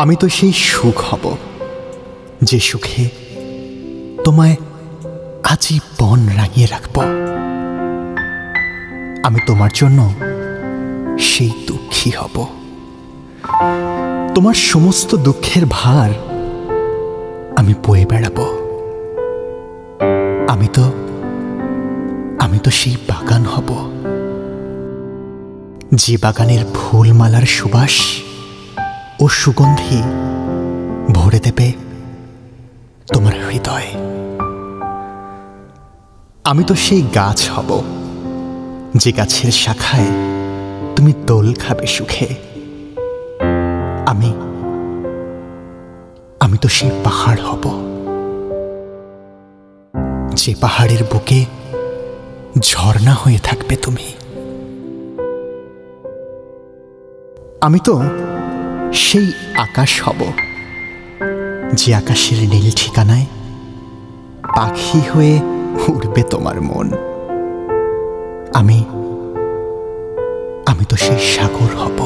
আমি তো সেই সুখ হব যে সুখে তোমায় আজীবন রাঙিয়ে রাখব। আমি তোমার জন্য সেই দুঃখী হব। তোমার সমস্ত দুঃখের ভার আমি বয়ে বেড়াবো। আমি তো সেই বাগান হব যে বাগানের ফুলমালার সুবাস ও সুগন্ধি ভরে দেবে তোমার হৃদয়। আমি তো সেই গাছ হব যে গাছের শাখায় তুমি দোল খাবে সুখে। আমি তো সেই পাহাড় হব যে পাহাড়ের বুকে ঝর্ণা হয়ে থাকবে তুমি। আমি তো সেই আকাশ হব যে আকাশের নীল ঠিকানায় পাখি হয়ে উড়বে তোমার মন। আমি তো সেই সাগর হব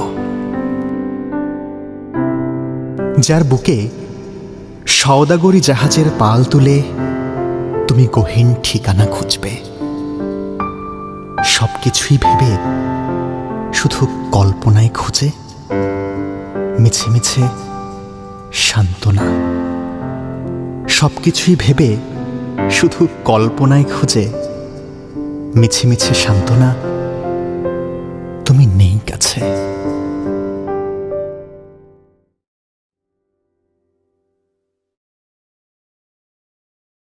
যার বুকে সওদাগরি জাহাজের পাল তুলে তুমি গহীন ঠিকানা খুঁজবে। সবকিছুই ভেবে শুধু কল্পনায় খুঁজে মিছে মিছে সান্ত্বনা। সবকিছুই ভেবে শুধু কল্পনায় খুঁজে মিছে মিছে সান্ত্বনা। তুমি নেই কাছে।